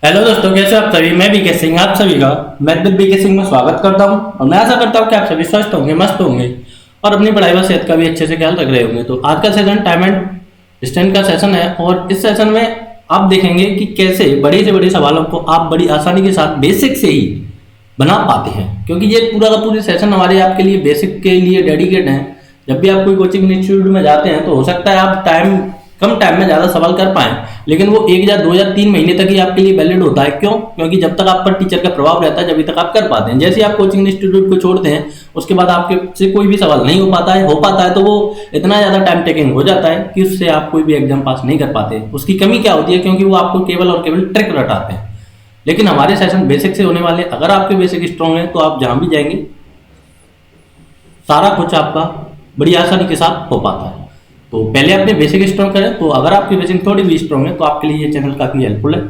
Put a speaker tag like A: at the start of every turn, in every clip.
A: Hello दोस्तों, कैसे हो आप सभी। मैं बीके सिंह आप सभी का मैथ विद बीके सिंह में स्वागत करता हूं और मैं आशा करता हूं कि आप सभी स्वस्थ होंगे, मस्त होंगे और अपनी पढ़ाई व सेहत का भी अच्छे से ख्याल रख रहे होंगे। तो आज का सेशन टाइम एंड डिस्टेंस का सेशन है और इस सेशन में आप देखेंगे कि कैसे बड़े से बड़े सवालों को आप बड़ी आसानी के साथ बेसिक से ही बना पाते हैं, क्योंकि ये पूरा का पूरी सेशन हमारे आपके लिए बेसिक के लिए डेडिकेट है। जब भी आप कोई कोचिंग इंस्टीट्यूट में जाते हैं तो हो सकता है आप कम टाइम में ज़्यादा सवाल कर पाएं, लेकिन वो 1 या 2 या 3 महीने तक ही आपके लिए वैलिड होता है। क्यों? क्योंकि जब तक आप पर टीचर का प्रभाव रहता है जब तक आप कर पाते हैं। जैसे आप कोचिंग इंस्टीट्यूट को छोड़ते हैं उसके बाद आपके से कोई भी सवाल नहीं हो पाता है तो वो इतना ज़्यादा टाइम टेकिंग हो जाता है कि उससे आप कोई भी एग्जाम पास नहीं कर पाते। उसकी कमी क्या होती है? क्योंकि वो आपको केवल और केवल ट्रिक रटाते हैं। लेकिन हमारे सेशन बेसिक से होने वाले, अगर आपके बेसिक स्ट्रॉन्ग है तो आप जहां भी जाएंगे सारा कुछ आपका बड़ी आसानी के साथ हो पाता है। तो पहले अपने बेसिक स्ट्रॉन्ग करें। तो अगर आपकी बेसिक थोड़ी भी स्ट्रॉन्ग है तो आपके लिए ये चैनल काफ़ी हेल्पफुल है।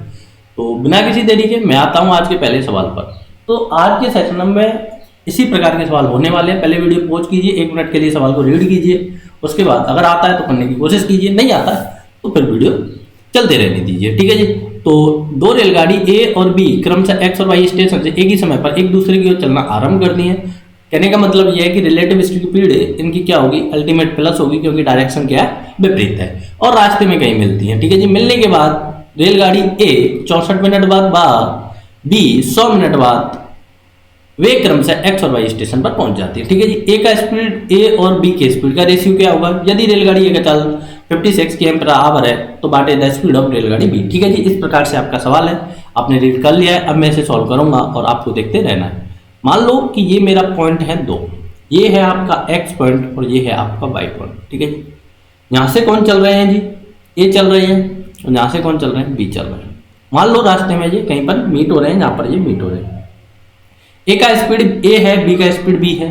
A: तो बिना किसी देरी के मैं आता हूँ आज के पहले सवाल पर। तो आज के सेशन में इसी प्रकार के सवाल होने वाले हैं। पहले वीडियो पॉज कीजिए, 1 मिनट के लिए सवाल को रीड कीजिए, उसके बाद अगर आता है तो करने की कोशिश कीजिए, नहीं आता है तो फिर वीडियो चलते रहने दीजिए, ठीक है जी। तो 2 रेलगाड़ी ए और बी क्रमशः एक्स और वाई स्टेशन से एक ही समय पर एक दूसरे की ओर चलना आरंभ करती है। कहने का मतलब यह है कि रिलेटिव स्पीड इनकी क्या होगी? अल्टीमेट प्लस होगी, क्योंकि डायरेक्शन क्या है? विपरीत है और रास्ते में कहीं मिलती है, ठीक है जी। मिलने के बाद रेलगाड़ी ए 64 मिनट बाद बी 100 मिनट बाद वे क्रमशः एक्स और वाई स्टेशन पर पहुंच जाती है, ठीक है जी। ए का स्पीड ए और बी के स्पीड का रेशियो क्या होगा? यदि रेलगाड़ी ए का चाल 56 km/h है तो बाटे द स्पीड ऑफ रेलगाड़ी बी, ठीक है जी। इस प्रकार से आपका सवाल है, आपने रीड कर लिया है। अब मैं इसे सॉल्व करूंगा और आपको देखते रहना है। मान लो कि ये मेरा पॉइंट है 2, ये है आपका एक्स पॉइंट और ये है आपका वाई पॉइंट, ठीक है जी। यहाँ से कौन चल रहे हैं जी? ए चल रहे हैं और यहाँ से कौन चल रहे हैं? बी चल रहे हैं। मान लो रास्ते में ये कहीं पर मीट हो रहे हैं, यहाँ पर ये मीट हो रहे हैं। ए का स्पीड ए है, बी का स्पीड बी है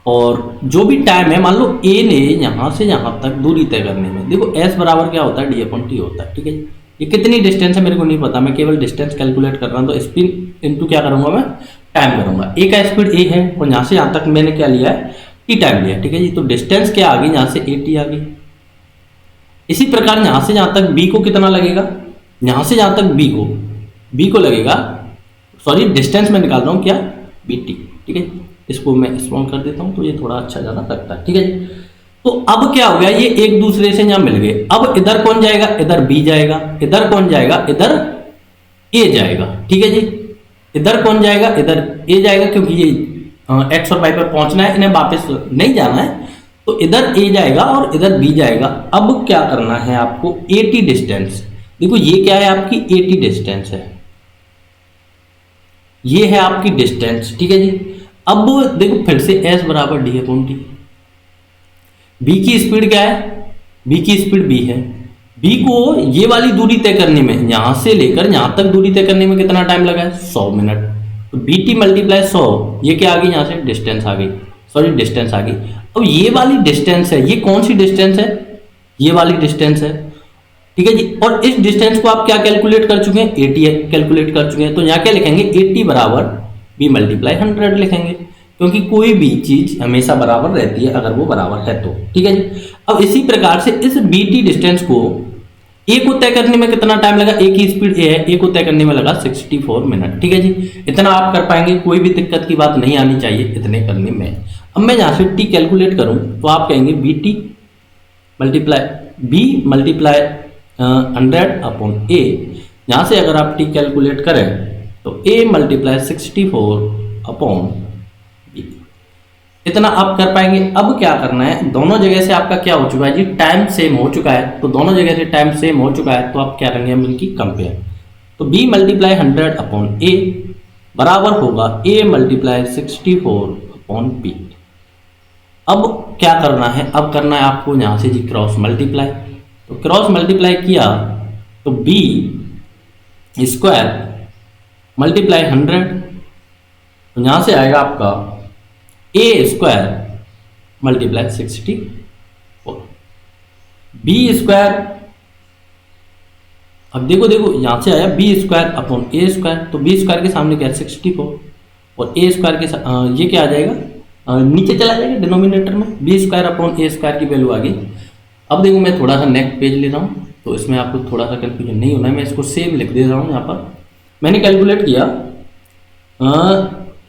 A: और जो भी टाइम है, मान लो ए ने यहाँ से यहाँ तक दूरी तय करने में, देखो एस बराबर क्या होता है? डी/टी होता है, ठीक है जी। ये कितनी डिस्टेंस है मेरे को नहीं पता, मैं केवल डिस्टेंस कैलकुलेट कर रहा हूँ। तो स्पीड इंटू क्या करूंगा? मैं टाइम करूंगा। ए का स्पीड ए है और यहाँ से यहाँ तक मैंने क्या लिया है? टी टाइम लिया, ठीक है जी। तो डिस्टेंस क्या आ गई? यहाँ से ए टी आ गई। इसी प्रकार यहाँ से यहाँ तक बी को कितना लगेगा? यहाँ से यहाँ तक बी को लगेगा, सॉरी डिस्टेंस में निकाल रहा हूँ क्या? बी टी, ठीक है। इसको मैं स्मॉल कर देता हूँ तो ये थोड़ा अच्छा ज़्यादा लगता है, ठीक है जी। तो अब क्या हो गया? ये एक दूसरे से यहाँ मिल गए। अब इधर कौन जाएगा? इधर बी जाएगा। इधर कौन जाएगा? इधर ए जाएगा, ठीक है जी। इधर कौन जाएगा? इधर ए जाएगा, क्योंकि ये एक्स और वाई पर पहुंचना है, इन्हें वापस नहीं जाना है। तो इधर ए जाएगा और इधर बी जाएगा। अब क्या करना है आपको? 80 डिस्टेंस। देखो ये क्या है? आपकी 80 डिस्टेंस है, ये है आपकी डिस्टेंस, ठीक है जी। अब देखो फिर से एस बराबर डी/टी। बी की स्पीड क्या है? बी की स्पीड बी है। बी को ये वाली दूरी तय करने में, यहां से लेकर यहां तक दूरी तय करने में कितना टाइम लगा है? 100 मिनट। तो बी टी मल्टीप्लाई 100, ये क्या आ गई? यहां से डिस्टेंस आ गई, सॉरी डिस्टेंस आ गई। अब ये वाली डिस्टेंस है, ये कौन सी डिस्टेंस है? ये वाली डिस्टेंस है, ठीक है जी। और इस डिस्टेंस को आप क्या कैलकुलेट कर चुके हैं? 80 कैलकुलेट कर चुके हैं। तो यहाँ क्या लिखेंगे? 80 बराबर बी मल्टीप्लाई 100 लिखेंगे, क्योंकि कोई भी चीज हमेशा बराबर रहती है अगर वो बराबर है तो, ठीक है जी। अब इसी प्रकार से इस बी टी डिस्टेंस को ए को तय करने में कितना टाइम लगा? ए की स्पीड ए है, ए को तय करने में लगा 64 मिनट, ठीक है जी। इतना आप कर पाएंगे, कोई भी दिक्कत की बात नहीं आनी चाहिए इतने करने में। अब मैं यहाँ से टी कैलकुलेट करूं तो आप कहेंगे B T multiply B multiply 100/ए। यहाँ से अगर आप टी कैलकुलेट करें तो ए मल्टीप्लाई 64/बी, इतना आप कर पाएंगे। अब क्या करना है? दोनों जगह से आपका क्या हो चुका है जी? टाइम सेम हो चुका है। तो दोनों जगह से टाइम सेम हो चुका है तो आप क्या करेंगे? हम इनकी कंपेयर। तो b मल्टीप्लाई 100/a बराबर होगा a मल्टीप्लाई 64/b। अब क्या करना है? अब करना है आपको यहाँ से जी क्रॉस मल्टीप्लाई। तो क्रॉस मल्टीप्लाई किया तो b स्क्वायर मल्टीप्लाई 100, तो यहाँ से आएगा आपका ए स्क्वायर मल्टीप्लाई 64 बी स्क्वायर। अब देखो यहाँ से आया बी स्क्वायर अपॉन ए स्क्वायर। तो बी स्क्वायर के सामने क्या है? 64 और ए स्क्वायर के ये क्या आ जाएगा? नीचे चला जाएगा डिनोमिनेटर में। बी स्क्वायर अपॉन ए स्क्वायर की वैल्यू आ गई। अब देखो मैं थोड़ा सा नेक्स्ट पेज ले रहा हूँ तो इसमें आपको थोड़ा सा कंफ्यूजन नहीं होना है। मैं इसको सेम लिख दे रहा हूँ यहाँ पर। मैंने कैलकुलेट किया,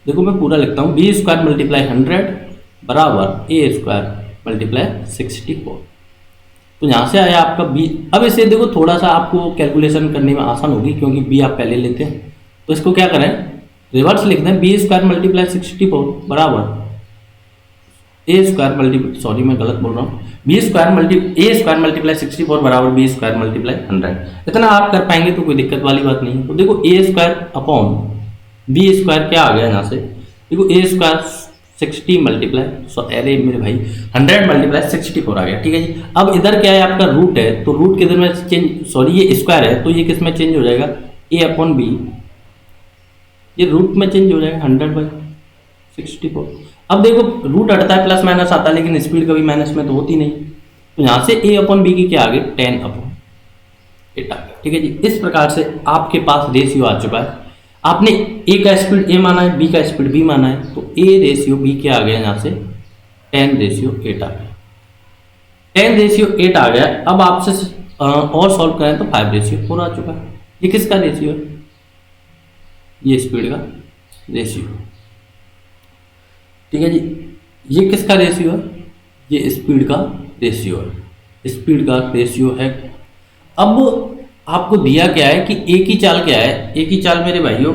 A: देखो मैं पूरा लिखता हूँ, बी स्क्वायर मल्टीप्लाई 100 बराबर ए स्क्वायर मल्टीप्लाई 64। तो यहाँ से आया आपका बी। अब इसे देखो थोड़ा सा आपको कैलकुलेशन करने में आसान होगी क्योंकि बी आप पहले लेते हैं, तो इसको क्या करें, रिवर्स लिख दें, बी स्क्वायर मल्टीप्लाई 64 बराबर ए स्क्वायर मल्टीप्लाई, सॉरी मैं गलत बोल रहा हूँ, बी स्क्वायर ए स्क्वायर मल्टीप्लाई 64 बराबर बी स्क्वायर मल्टीप्लाई 100। इतना आप कर पाएंगे तो कोई दिक्कत वाली बात नहीं है। तो देखो ए स्क्वायर अपॉन बी स्क्वायर क्या आ गया यहाँ से, देखो ए स्क्वायर 60 मल्टीप्लाई, अरे मेरे भाई 100 मल्टीप्लाई 64 आ गया, ठीक है जी। अब इधर क्या है आपका रूट है, तो रूट किधर में चेंज, सॉरी ये स्क्वायर है तो ये किस में चेंज हो जाएगा, ए अपॉन बी, ये रूट में चेंज हो जाएगा 100/64। अब देखो रूट हटता है प्लस माइनस आता है, लेकिन स्पीड कभी माइनस में तो होती नहीं, तो यहाँ से ए अपॉन बी की क्या आ गई 10/8 आ गया, ठीक है जी। इस प्रकार से आपके पास रेशियो आ चुका है। आपने ए का स्पीड ए माना है, बी का स्पीड बी माना है, तो ए रेशियो बी क्या आ गया यहाँ से 10/8 आ गया, 10/8 आ गया। अब आपसे और सॉल्व करें तो 5/4 आ चुका है। ये किसका रेशियो है, ये स्पीड का रेशियो, ठीक है जी। ये किसका रेशियो है, ये स्पीड का रेशियो है, स्पीड का रेशियो है। अब आपको दिया क्या है कि ए की चाल क्या है, ए की चाल मेरे भाइयों,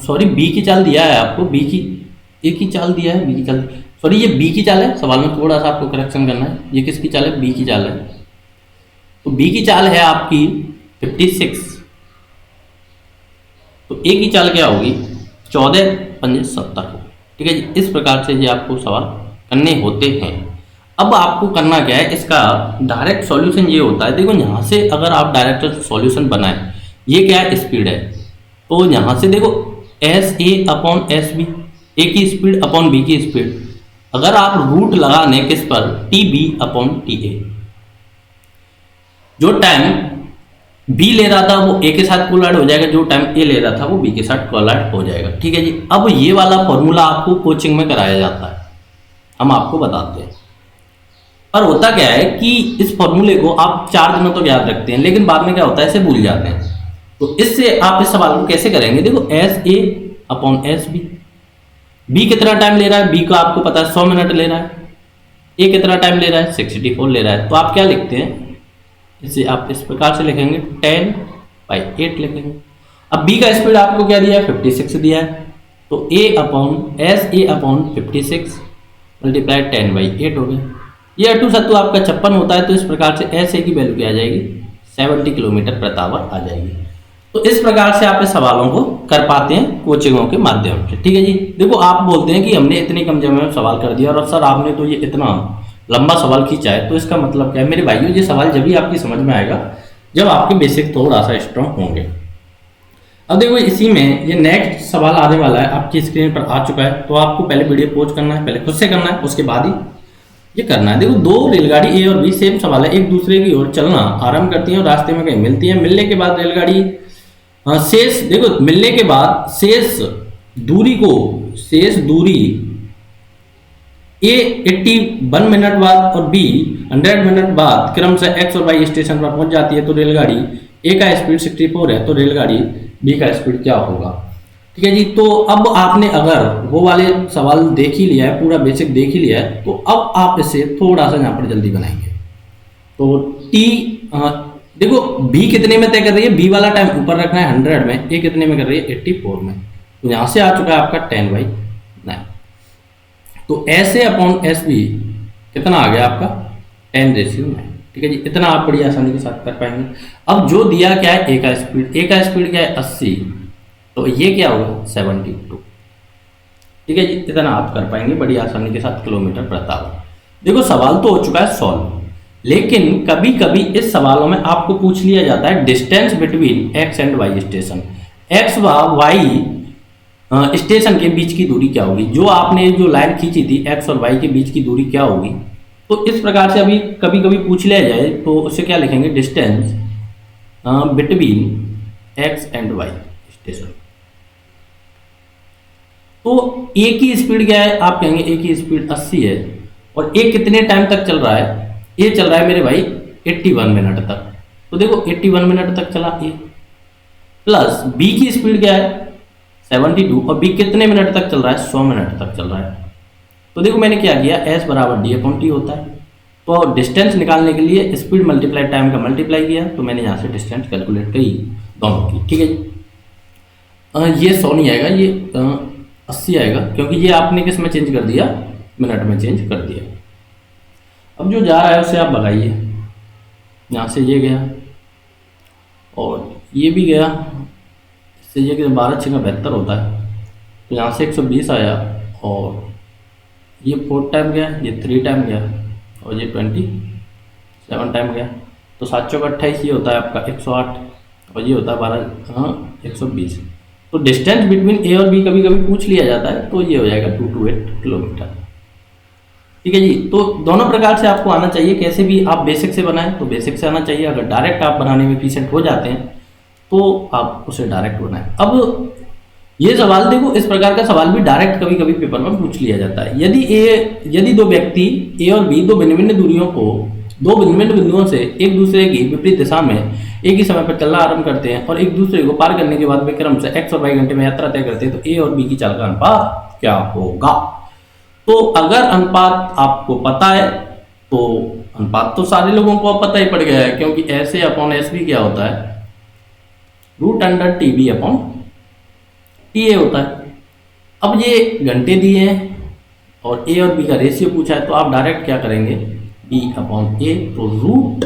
A: सॉरी बी की चाल दिया है आपको, बी की, ए की चाल दिया है, बी की चाल, सॉरी ये बी की चाल है, सवाल में थोड़ा सा आपको करेक्शन करना है, ये किसकी चाल है, बी की चाल है। तो बी की चाल है आपकी 56, तो ए की चाल क्या होगी 14×5 = 70, ठीक है जी। इस प्रकार से ये आपको सवाल करने होते हैं। अब आपको करना क्या है, इसका डायरेक्ट सॉल्यूशन ये होता है, देखो यहाँ से अगर आप डायरेक्ट सॉल्यूशन बनाएं, ये क्या है स्पीड है, तो यहाँ से देखो S A upon S B, A की स्पीड अपॉन बी की स्पीड, अगर आप रूट लगा लें किस पर, T B upon T A, जो टाइम बी ले रहा था वो ए के साथ कोलाइड हो जाएगा, जो टाइम ए ले रहा था वो बी के साथ कोलाइड हो जाएगा, ठीक है जी। अब ये वाला फॉर्मूला आपको कोचिंग में कराया जाता है, हम आपको बताते हैं। पर होता क्या है कि इस फॉर्मूले को आप 4 दिनों तक याद रखते हैं, लेकिन बाद में क्या होता है इसे भूल जाते हैं। तो इससे आप इस सवाल को कैसे करेंगे, देखो S A upon S B, B कितना टाइम ले रहा है, बी का आपको पता है 100 मिनट ले रहा है, ए कितना टाइम ले रहा है 64 ले रहा है, तो आप क्या लिखते हैं, इसे आप इस प्रकार से लिखेंगे 10/8 लिखेंगे। अब बी का स्पीड आपको क्या दिया है 56 दिया है, तो A upon S A upon 56 multiply 10/8 हो गया। ये 2 सत्तू आपका 56 होता है, तो इस प्रकार से एस ए की वैल्यू क्या आ जाएगी 70 किलोमीटर/आवर आ जाएगी। तो इस प्रकार से आप इस सवालों को कर पाते हैं कोचिंगों के माध्यम से, ठीक है जी। देखो आप बोलते हैं कि हमने इतनी कम समय में सवाल कर दिया और सर आपने तो ये इतना लंबा सवाल खींचा है, तो इसका मतलब क्या है मेरे भाइयों, ये सवाल जब भी आपकी समझ में आएगा जब आपके बेसिक थोड़ा सा स्ट्रॉन्ग होंगे। अब देखो इसी में ये नेक्स्ट सवाल आने वाला है, आपकी स्क्रीन पर आ चुका है, तो आपको पहले वीडियो पॉज करना है, पहले खुद से करना है, उसके बाद ही ये करना है। देखो 2 रेलगाड़ी ए और बी सेम सवाल है, एक दूसरे की ओर चलना आरंभ करती हैं और रास्ते में कहीं मिलती हैं, मिलने के बाद रेलगाड़ी शेष, देखो मिलने के बाद शेष दूरी ए 81 मिनट बाद और बी 100 मिनट बाद क्रमशः एक्स और वाई स्टेशन पर पहुंच जाती है, तो रेलगाड़ी ए का स्पीड 64 है, तो रेलगाड़ी बी का स्पीड क्या होगा, ठीक है जी। तो अब आपने अगर वो वाले सवाल देख ही लिया है, पूरा बेसिक देख ही लिया है, तो अब आप इसे थोड़ा सा यहाँ पर जल्दी बनाएंगे। तो टी देखो बी कितने में तय कर रही है, बी वाला टाइम ऊपर रखना है 100 में, ए कितने में कर रही है 84 में, तो यहाँ से आ चुका है आपका 10/9। तो S A upon S B कितना आ गया आपका 10/9, ठीक है जी। इतना आप बड़ी आसानी के साथ कर पाएंगे। अब जो दिया क्या है ए का स्पीड क्या है 80, तो ये क्या होगा 72, ठीक है जी। इतना आप कर पाएंगे बड़ी आसानी के साथ किलोमीटर/आवर। देखो सवाल तो हो चुका है सॉल्व, लेकिन कभी कभी इस सवालों में आपको पूछ लिया जाता है distance between X and Y station, X व वाई स्टेशन के बीच की दूरी क्या होगी, जो आपने जो लाइन खींची थी एक्स और वाई के बीच की दूरी क्या होगी। तो इस प्रकार से अभी कभी कभी पूछ लिया जाए तो उससे क्या लिखेंगे, distance between X and Y station. तो ए की स्पीड क्या है, आप कहेंगे ए की स्पीड 80 है, और ए कितने टाइम तक चल रहा है, ए चल रहा है मेरे भाई 81 मिनट तक। तो देखो 81 मिनट तक चला ए, प्लस बी की स्पीड क्या है 72 और बी कितने मिनट तक चल रहा है 100 मिनट तक चल रहा है। तो देखो मैंने क्या किया एस बराबर डी अपॉन टी होता है, तो डिस्टेंस निकालने के लिए स्पीड मल्टीप्लाई टाइम का मल्टीप्लाई किया, तो मैंने यहाँ से डिस्टेंस कैलकुलेट करी दोनों की। ठीक है जी, ये 100 नहीं आएगा, ये 80 आएगा, क्योंकि ये आपने किस में चेंज कर दिया, मिनट में चेंज कर दिया। अब जो जा रहा है उसे आप भगाइए, यहाँ से ये गया और ये भी गया, इससे ये कि 12 6 का 72 होता है, तो यहाँ से 120 आया और ये 4 टाइम गया, ये 3 टाइम गया और ये 27 टाइम गया, तो 7 चौका 28 ये होता है आपका 108 और ये होता है 120। तो डिस्टेंस बिटवीन ए और बी कभी कभी पूछ लिया जाता है, तो ये हो जाएगा 228 किलोमीटर। ठीक है जी, तो दोनों प्रकार से आपको आना चाहिए, कैसे भी आप बेसिक से बनाएं तो बेसिक से आना चाहिए, अगर डायरेक्ट आप बनाने में एफिशिएंट हो जाते हैं तो आप उसे डायरेक्ट बनाएं। अब ये सवाल देखो, इस प्रकार का सवाल भी डायरेक्ट कभी कभी पेपर में पूछ लिया जाता है। यदि दो व्यक्ति ए और बी दो भिन्न भिन्न दूरियों को दो भिन्न भिन्न बिंदुओं से एक दूसरे की विपरीत दिशा में एक ही समय पर चलना आरंभ करते हैं और एक दूसरे को पार करने के बाद वे क्रम से x और y घंटे में यात्रा तय करते हैं, तो ए और बी की चाल का अनुपात क्या होगा। तो अगर अनुपात आपको पता है तो अनुपात तो सारे लोगों को पता ही पड़ गया है, क्योंकि ऐसे अपॉन एस बी क्या होता है root under T B upon T A होता है। अब ये घंटे दिए हैं और ए और बी का रेशियो पूछा है, तो आप डायरेक्ट क्या करेंगे बी अपॉन ए, तो रूट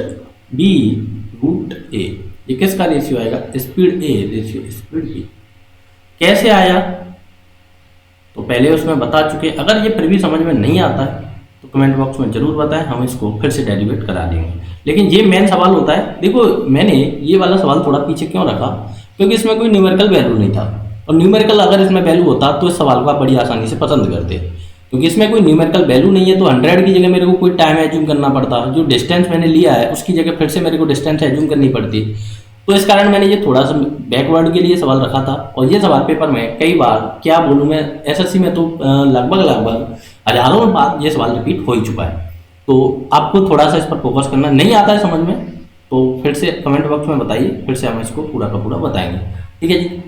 A: बी रूट ए, ये किसका रेशियो आएगा speed A ratio speed B. कैसे आया तो पहले उसमें बता चुके, अगर ये फिर भी समझ में नहीं आता है तो कमेंट बॉक्स में जरूर बताएं, हम इसको फिर से डेरिवेट करा देंगे। लेकिन ये मेन सवाल होता है। देखो मैंने ये वाला सवाल थोड़ा पीछे क्यों रखा, क्योंकि इसमें कोई न्यूमेरिकल वैल्यू नहीं था, और न्यूमेरिकल अगर इसमें वैल्यू होता तो इस सवाल को आप बड़ी आसानी से पसंद करते, क्योंकि इसमें कोई न्यूमेरिकल वैल्यू नहीं है। तो 100 की जगह मेरे को कोई टाइम एज्यूम करना पड़ता, जो डिस्टेंस मैंने लिया है उसकी जगह फिर से मेरे को डिस्टेंस एज्यूम करनी पड़ती। तो इस कारण मैंने ये थोड़ा सा बैकवर्ड के लिए सवाल रखा था। और ये सवाल पेपर में कई बार क्या बोलूँ मैं, एसएससी में तो लगभग हजारों बार ये सवाल रिपीट हो ही चुका है। तो आपको थोड़ा सा इस पर फोकस करना, नहीं आता है समझ में तो फिर से कमेंट बॉक्स में बताइए, फिर से हम इसको पूरा का पूरा बताएंगे। ठीक है जी,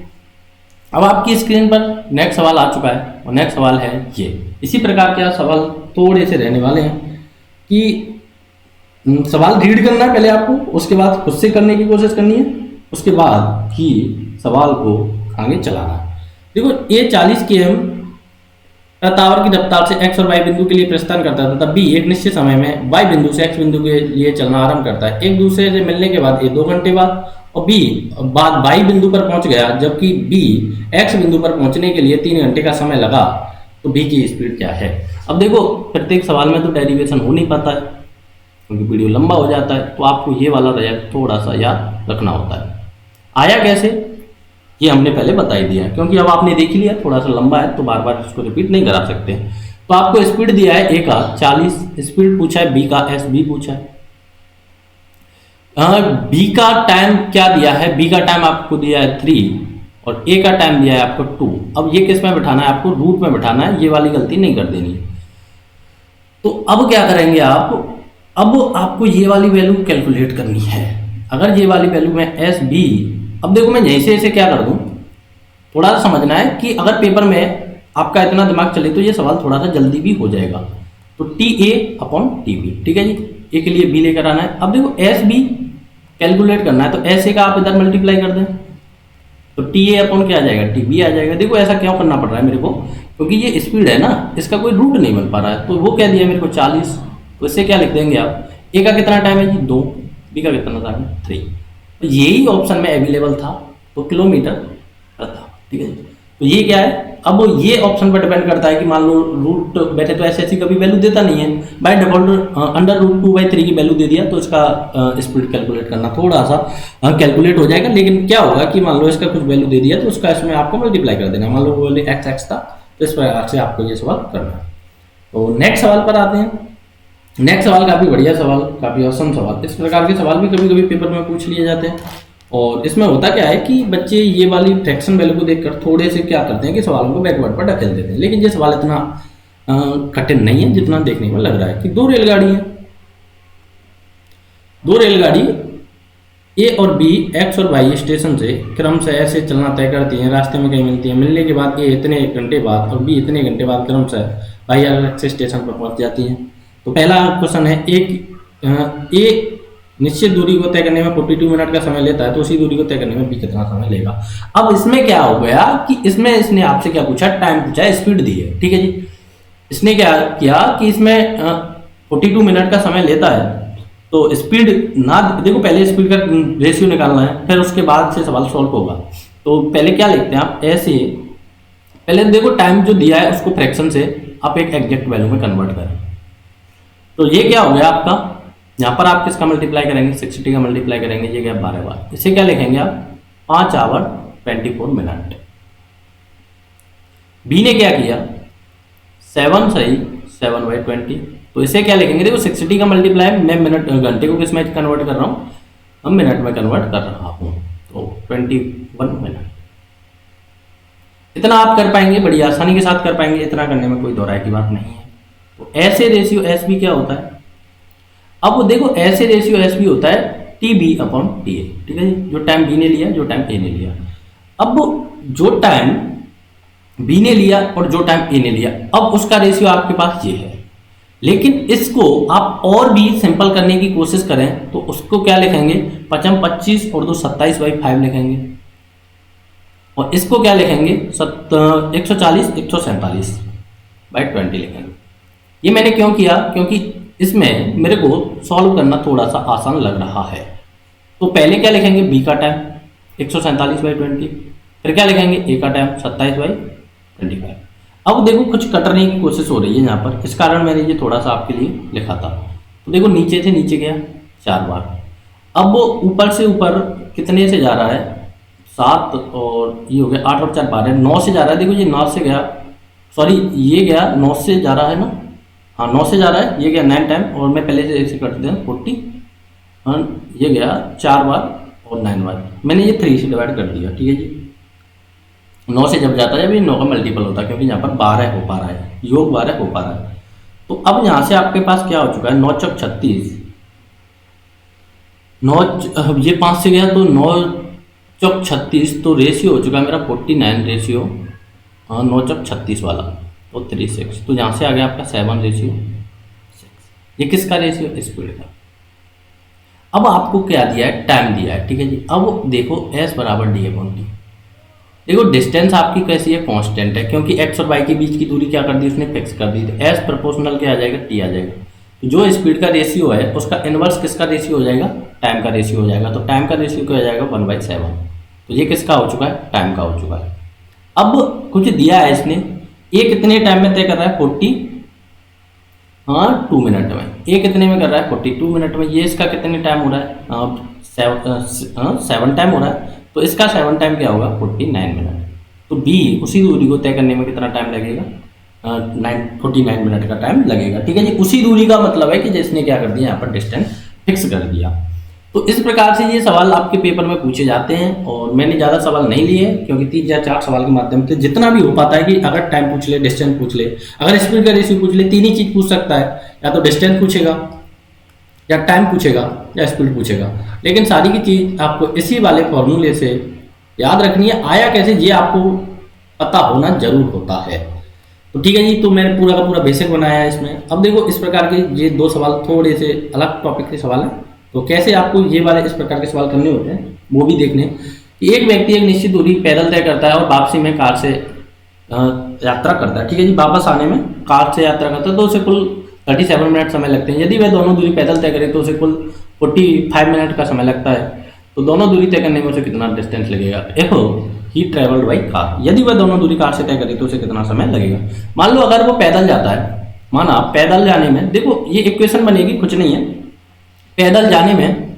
A: अब आपकी स्क्रीन पर नेक्स्ट सवाल आ चुका है और नेक्स्ट सवाल है ये। इसी प्रकार के सवाल थोड़े से रहने वाले हैं कि सवाल रीड करना है पहले आपको, उसके बाद खुद से करने की कोशिश करनी है, उसके बाद ही सवाल को आगे चलाना है। देखो ये 40 km टावर की रफ्तार से x और y बिंदु के लिए प्रस्थान करता है, तब b एक निश्चित समय में y बिंदु से x बिंदु के लिए चलना आरंभ करता है। एक दूसरे से मिलने के बाद a 2 घंटे बाद और b बाद y बिंदु पर पहुंच गया, जबकि b x बिंदु पर पहुंचने के लिए 3 घंटे का समय लगा, तो b की स्पीड क्या है। अब देखो प्रत्येक सवाल में तो डेरिवेशन हो नहीं पाता है क्योंकि वीडियो लंबा हो जाता है, तो आपको ये वाला रिजल्ट थोड़ा सा याद रखना होता है। आया कैसे ये हमने पहले बता ही दिया, क्योंकि अब आपने देख लिया थोड़ा सा लंबा है तो बार बार इसको रिपीट नहीं करा सकते। तो आपको स्पीड दिया है ए का 40, स्पीड पूछा है बी का एस बी पूछा है, बी का टाइम क्या दिया है, बी का टाइम आपको दिया है 3 और ए का टाइम दिया है आपको 2। अब ये किस में बैठाना है, आपको रूट में बैठाना है, ये वाली गलती नहीं कर देनी। तो अब क्या करेंगे आप, अब आपको ये वाली वैल्यू कैलकुलेट करनी है। अगर ये वाली वैल्यू में एस बी, अब देखो मैं यहीं से ऐसे क्या कर दूं, थोड़ा सा समझना है कि अगर पेपर में आपका इतना दिमाग चले तो ये सवाल थोड़ा सा जल्दी भी हो जाएगा। तो T A upon T B, ठीक है जी, ए के लिए बी लेकर आना है। अब देखो एस बी कैलकुलेट करना है, तो ऐसे का आप इधर मल्टीप्लाई कर दें तो टी ए अपॉन क्या आ जाएगा, टी बी आ जाएगा। देखो ऐसा क्यों करना पड़ रहा है मेरे को, क्योंकि ये स्पीड है ना, इसका कोई रूट नहीं बन पा रहा है। तो वो क्या दिया मेरे को 40, तो इससे क्या लिख देंगे आप, ए का कितना टाइम है जी 2, बी का कितना टाइम है 3। तो यही ऑप्शन में अवेलेबल था, तो किलोमीटर था। ठीक है, तो ये क्या है, अब ये ऑप्शन पर डिपेंड करता है कि मान लो रूट बैठे तो ऐसी कभी वैल्यू देता नहीं है, बाय डिफॉल्ट अंडर रूट 2/3 की वैल्यू दे दिया, तो इसका स्पीड कैलकुलेट करना थोड़ा सा कैलकुलेट हो जाएगा। लेकिन क्या होगा कि मान लो इसका कुछ वैल्यू दे दिया तो उसका इसमें आपको मल्टीप्लाई कर देना, मान लो वो x था, तो इस प्रकार से आपको ये सवाल करना है। तो नेक्स्ट सवाल पर आते हैं। नेक्स्ट सवाल काफ़ी बढ़िया सवाल, काफ़ी औसम सवाल। इस प्रकार के सवाल भी कभी कभी पेपर में पूछ लिए जाते हैं, और इसमें होता क्या है कि बच्चे ये वाली फ्रैक्शन वैल्यू को देखकर थोड़े से क्या करते हैं कि सवालों को बैकवर्ड पर ढकेल देते हैं। लेकिन ये सवाल इतना कठिन नहीं है जितना देखने में लग रहा है कि दो रेलगाड़ी ए और बी एक्स और वाई स्टेशन से क्रम से ऐसे चलना तय करती हैं, रास्ते में कहीं मिलती हैं। मिलने के बाद ए इतने घंटे बाद और बी इतने घंटे बाद क्रम से वाई अलग से स्टेशन पर पहुंच जाती हैं। तो पहला क्वेश्चन है ए निश्चित दूरी को तय करने में 42 मिनट का समय लेता है, तो उसी दूरी को तय करने में बी कितना समय लेगा। अब इसमें क्या हो गया कि इसमें इसने आपसे क्या पूछा, टाइम पूछा, स्पीड दी है, ठीक है जी। इसने क्या किया कि इसमें 42 मिनट का समय लेता है, तो स्पीड ना देखो, पहले स्पीड का रेशियो निकालना है, फिर उसके बाद से सवाल सॉल्व होगा। तो पहले क्या लिखते हैं आप, ऐसे पहले देखो टाइम जो दिया है उसको फ्रैक्शन से आप एक एग्जैक्ट वैल्यू में कन्वर्ट करें। तो ये क्या हो गया आपका, यहाँ पर आप किसका मल्टीप्लाई करेंगे, 60 का मल्टीप्लाई करेंगे, ये गया 12 बार। इसे क्या लिखेंगे आप, 5 आवर 24 मिनट। बी ने क्या किया, 7 सही 7/20, तो इसे क्या लिखेंगे, देखो 60 का मल्टीप्लाई मैं मिनट घंटे को किस में कन्वर्ट कर रहा हूँ, हम मिनट में कन्वर्ट कर रहा हूँ, तो 21 मिनट। इतना आप कर पाएंगे, बड़ी आसानी के साथ कर पाएंगे, इतना करने में कोई दोहराए की बात नहीं है। तो ऐसे रेशियो एस बी क्या होता है, अब वो देखो ऐसे रेशियो एस बी होता है T B upon T A, ठीक है जी, जो टाइम बी ने लिया जो टाइम ए ने लिया। अब जो टाइम बी ने लिया और जो टाइम ए ने लिया, अब उसका रेशियो आपके पास ये है, लेकिन इसको आप और भी सिंपल करने की कोशिश करें तो उसको क्या लिखेंगे, 5 25 और 2 27/5 लिखेंगे, और इसको क्या लिखेंगे 140 147/20 लिखेंगे। ये मैंने क्यों किया, क्योंकि इसमें मेरे को सॉल्व करना थोड़ा सा आसान लग रहा है। तो पहले क्या लिखेंगे, बी का टाइम 147/20, फिर क्या लिखेंगे ए का टाइम 27/25। अब देखो कुछ कटने की कोशिश हो रही है यहाँ पर, इस कारण मैंने ये थोड़ा सा आपके लिए लिखा था। तो देखो नीचे से नीचे गया 4 बार, अब वो ऊपर से ऊपर कितने से जा रहा है, 7 और ये हो गया 8 और 4 12, 9 से जा रहा है। देखो ये 9 से गया, सॉरी ये गया 9 से जा रहा है ना, हाँ 9 से जा रहा है, ये गया 9 टाइम, और मैं पहले से ऐसे करते हैं 40, ये गया 4 बार और 9 बार, मैंने ये 3 से डिवाइड कर दिया, ठीक है जी। 9 से जब जाता है, जब ये 9 का मल्टीपल होता है, क्योंकि यहाँ पर 12 हो पा रहा है, योग 12 हो पा रहा है। तो अब यहाँ से आपके पास क्या हो चुका है, 9 चौक 36, 9 ये 5 से गया तो 9 चौक 36, तो रेशियो हो चुका है मेरा 49 रेशियो, हाँ 9 चौक 36 वाला, तो 36, तो यहाँ से आ गया आपका 7 रेशियो 6। ये किसका रेशियो, स्पीड का। अब आपको क्या दिया है, टाइम दिया है, ठीक है जी। अब देखो S बराबर डी अपॉन टी, देखो डिस्टेंस आपकी कैसी है, कांस्टेंट है, क्योंकि x और y के बीच की दूरी क्या कर दी उसने, फिक्स कर दी। तो s प्रोपोर्शनल क्या आ जाएगा, t आ जाएगा। तो जो स्पीड का रेशियो है उसका इनवर्स किसका रेशियो हो जाएगा, टाइम का रेशियो हो जाएगा। तो टाइम का रेशियो क्या हो जाएगा, 1/7। तो ये किसका हो चुका है, टाइम का हो चुका है। अब कुछ दिया है इसने, ये कितने टाइम में तय कर रहा है, 2 मिनट में। ये कितने में कर रहा है, 42 मिनट में। ये इसका कितने टाइम हो रहा है, 7 टाइम हो रहा है, तो इसका 7 टाइम क्या होगा, 49 मिनट। तो बी उसी दूरी को तय करने में कितना टाइम लगेगा, 49 मिनट का टाइम लगेगा, ठीक है जी। उसी दूरी का मतलब है कि जिसने क्या कर दिया, यहाँ पर डिस्टेंस फिक्स कर दिया। तो इस प्रकार से ये सवाल आपके पेपर में पूछे जाते हैं, और मैंने ज़्यादा सवाल नहीं लिए क्योंकि 3 या 4 सवाल के माध्यम से जितना भी हो पाता है कि अगर टाइम पूछ ले, डिस्टेंस पूछ ले, अगर स्पीड का रेशियो पूछ ले, 3 ही चीज़ पूछ सकता है, या तो डिस्टेंस पूछेगा या टाइम पूछेगा या स्पीड पूछेगा। लेकिन सारी की चीज़ आपको इसी वाले फॉर्मूले से याद रखनी है, आया कैसे ये आपको पता होना जरूर होता है। तो ठीक है जी, तो मैंने पूरा का पूरा बेसिक बनाया है इसमें। अब देखो इस प्रकार के ये 2 सवाल थोड़े से अलग टॉपिक के सवाल हैं, तो कैसे आपको ये वाले इस प्रकार के सवाल करने होते हैं वो भी देखने। कि एक व्यक्ति एक निश्चित दूरी पैदल तय करता है और वापसी में कार से यात्रा करता है, ठीक है जी। वापस आने में कार से यात्रा करता है तो उसे कुल 37 मिनट समय लगते हैं। यदि वह दोनों दूरी पैदल तय करे तो उसे कुल 45 मिनट का समय लगता है। तो दोनों दूरी तय करने में उसे कितना डिस्टेंस लगेगा, देखो ही ट्रेवल्ड बाई कार। यदि वह दोनों दूरी कार से तय करे तो उसे कितना समय लगेगा। मान लो अगर वो पैदल जाता है, माना पैदल जाने में, देखो ये इक्वेशन बनेगी, कुछ नहीं है, पैदल जाने में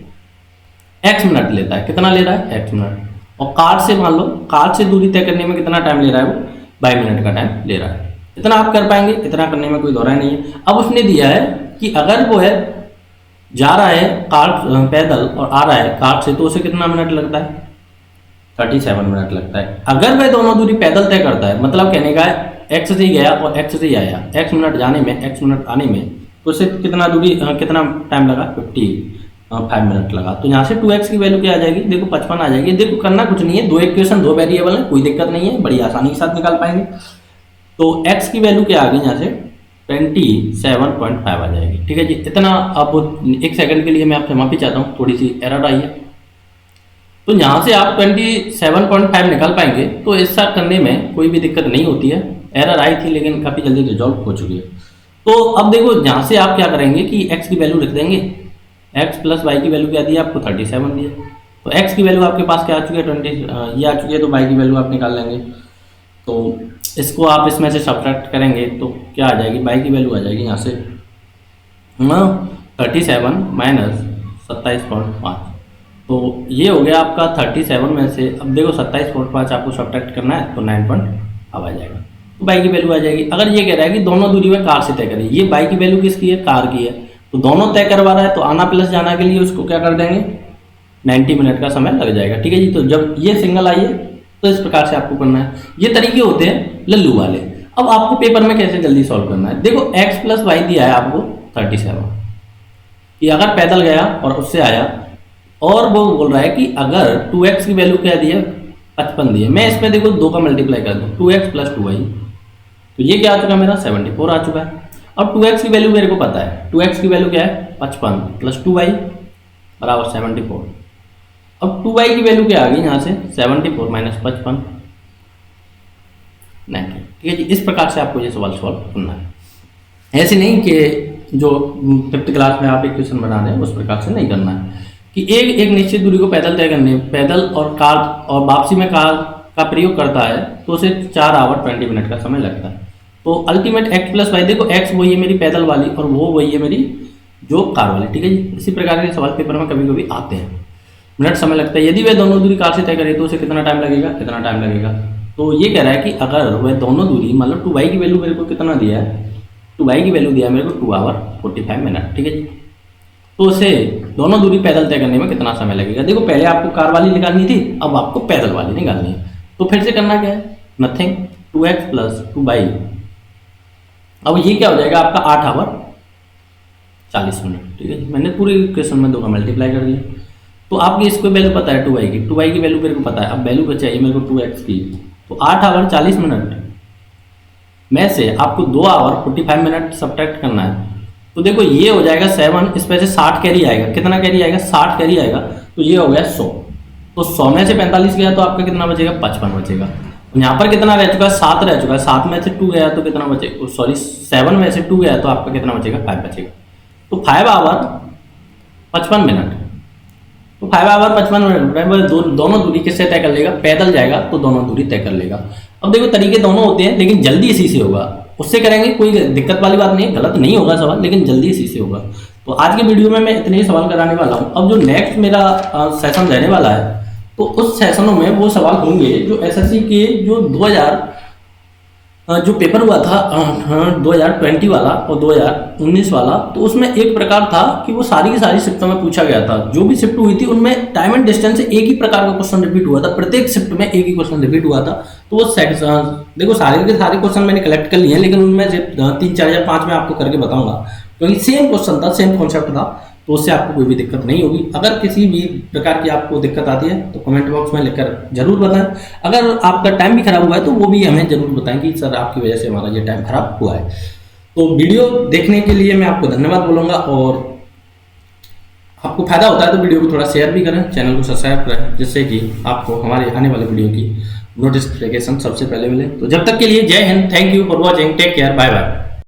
A: x मिनट लेता है, कितना ले रहा है, x मिनट। और कार से मान लो, कार से दूरी तय करने में कितना टाइम ले रहा है, वो 22 मिनट का टाइम ले रहा है। इतना आप कर पाएंगे, इतना करने में कोई दोहराई नहीं है। अब उसने दिया है कि अगर वो है जा रहा है कार पैदल और आ रहा है कार से, तो उसे कितना मिनट लगता है, 37 मिनट लगता है। अगर वह दोनों दूरी पैदल तय करता है, मतलब कहने का x से गया और x से आया, x मिनट जाने में x मिनट आने में, तो उसे कितना दूरी कितना टाइम लगा, 5 मिनट लगा। तो यहाँ से 2x की वैल्यू क्या आ जाएगी, देखो 55 आ जाएगी। देखो करना कुछ नहीं है, दो इक्वेशन दो वेरिएबल है, कोई दिक्कत नहीं है, बड़ी आसानी के साथ निकाल पाएंगे। तो x की वैल्यू क्या आ गई यहाँ से 27.5 आ जाएगी। ठीक है जी, इतना। अब एक सेकंड के लिए मैं आपसे माफी चाहता हूँ, थोड़ी सी एरर आई है। तो यहाँ से आप 27.5 निकाल पाएंगे, तो ऐसा करने में कोई भी दिक्कत नहीं होती है। एरर आई थी लेकिन काफ़ी जल्दी रिजॉल्व हो चुकी है। तो अब देखो यहाँ से आप क्या करेंगे कि x की वैल्यू रख देंगे। x प्लस वाई की वैल्यू क्या दी, आपको 37 दी है। तो x की वैल्यू आपके पास क्या आ चुकी है 20 ये आ चुकी है, तो y की वैल्यू आप निकाल लेंगे। तो इसको आप इसमें से सब्ट्रैक्ट करेंगे तो क्या आ जाएगी, y की वैल्यू आ जाएगी यहाँ से 37 माइनस 27.5। तो ये हो गया आपका 37 में से। अब देखो 27.5 आपको सब्ट्रैक्ट करना है तो 9 अब आ जाएगा, तो बाई की वैल्यू आ जाएगी। अगर ये कह रहा है कि दोनों दूरी में कार से तय करें, ये बाई की वैल्यू किसकी है, कार की है। तो दोनों तय करवा रहा है, तो आना प्लस जाना के लिए उसको क्या कर देंगे 90 मिनट का समय लग जाएगा। ठीक है जी, तो जब ये सिंगल आई है तो इस प्रकार से आपको करना है। ये तरीके होते हैं लल्लू वाले। अब आपको पेपर में कैसे जल्दी सॉल्व करना है, देखो x प्लस वाई दिया है आपको 37 कि अगर पैदल गया और उससे आया, और वो बोल रहा है कि अगर 2x की वैल्यू क्या दी है 55 दी है। मैं इसमें देखो 2 का मल्टीप्लाई कर दूँ 2x प्लस 2y, तो ये क्या आ चुका है मेरा 74 आ चुका है। अब 2x की वैल्यू मेरे को पता है, 2x की वैल्यू क्या है 55 प्लस 2y बराबर 74। अब 2y की वैल्यू क्या आ गई यहाँ से 74 माइनस 55 90। ठीक है जी, इस प्रकार से आपको ये सवाल सॉल्व करना है। ऐसे नहीं कि जो 5th क्लास में आप इक्वेशन बना रहे हैं उस प्रकार से नहीं करना है कि एक निश्चित दूरी को पैदल तय करने, पैदल और कार और वापसी में कार का प्रयोग करता है तो उसे 4 आवर 20 मिनट का समय लगता है। तो अल्टीमेट x प्लस वाई, देखो x वही है मेरी पैदल वाली और वो वही है मेरी जो कार वाली। ठीक है जी, इसी प्रकार के सवाल पेपर में कभी कभी आते हैं। मिनट समय लगता है, यदि वह दोनों दूरी कार से तय करे तो उसे कितना टाइम लगेगा, कितना टाइम लगेगा। तो ये कह रहा है कि अगर वह दोनों दूरी, मतलब 2y की वैल्यू मेरे को कितना दिया है, 2y की वैल्यू दिया है मेरे को 2 आवर 45 मिनट। ठीक है जी, तो उसे दोनों दूरी पैदल तय करने में कितना समय लगेगा। देखो पहले आपको कार वाली निकालनी थी, अब आपको पैदल वाली निकालनी है। तो फिर से करना क्या है, नथिंग 2x प्लस 2y। अब ये क्या हो जाएगा आपका 8 आवर 40 मिनट। ठीक है, मैंने पूरे इक्वेशन में 2 का मल्टीप्लाई कर दिया। तो आपकी इसको वैल्यू पता है 2y की, 2y की वैल्यू मेरे को पता है। अब वैल्यू क्या चाहिए मेरे को 2x की। तो 8 आवर 40 मिनट में से आपको 2 आवर 45 मिनट सब्ट्रैक्ट करना है। तो देखो ये हो जाएगा 7, इस पे से 60 कैरी आएगा। कितना कैरी आएगा 60 कैरी आएगा, तो ये हो गया 100। तो 100 में से 45 गया तो आपका कितना बचेगा 55 बचेगा। यहाँ पर कितना रह चुका है 7 रह चुका है, 7 में से 2 गया तो कितना बचेगा, सॉरी 7 में से 2 गया तो आपका कितना बचेगा 5 बचेगा। तो 5 आवर 55 मिनट, तो 5 आवर 55 मिनट दोनों दूरी किससे तय कर लेगा, पैदल जाएगा तो दोनों दूरी तय कर लेगा। अब देखो तरीके दोनों होते हैं लेकिन जल्दी इसी से होगा, उससे करेंगे कोई दिक्कत वाली बात नहीं है, गलत नहीं होगा सवाल, लेकिन जल्दी इसी से होगा। तो आज के वीडियो में मैं इतने ही सवाल कराने वाला हूँ। अब जो नेक्स्ट मेरा सेशन रहने वाला है तो उस सेशनों में वो सवाल होंगे जो एसएससी के जो 2000 जो पेपर हुआ था 2020 वाला और 2019 वाला, तो उसमें एक प्रकार था कि वो सारी की सारी शिफ्टों में पूछा गया था। जो भी शिफ्ट हुई थी उनमें टाइम एंड डिस्टेंस से एक ही प्रकार का क्वेश्चन रिपीट हुआ था, प्रत्येक शिफ्ट में एक ही क्वेश्चन रिपीट हुआ था। तो वो देखो सारे के सारे क्वेश्चन मैंने कलेक्ट कर लिए हैं, लेकिन उनमें से 3, 4 या 5 में आपको करके बताऊंगा, क्योंकि सेम क्वेश्चन था, सेम कॉन्सेप्ट था, तो उससे आपको कोई भी दिक्कत नहीं होगी। अगर किसी भी प्रकार की आपको दिक्कत आती है तो कमेंट बॉक्स में लिखकर जरूर बताएं। अगर आपका टाइम भी खराब हुआ है तो वो भी हमें जरूर बताएं कि सर आपकी वजह से हमारा ये टाइम खराब हुआ है। तो वीडियो देखने के लिए मैं आपको धन्यवाद बोलूँगा, और आपको फायदा होता है तो वीडियो को थोड़ा शेयर भी करें, चैनल को सब्सक्राइब करें, जिससे कि आपको हमारे आने वाले वीडियो की नोटिफिकेशन सबसे पहले मिले। तो जब तक के लिए जय हिंद, thank you for watching, take care, bye bye.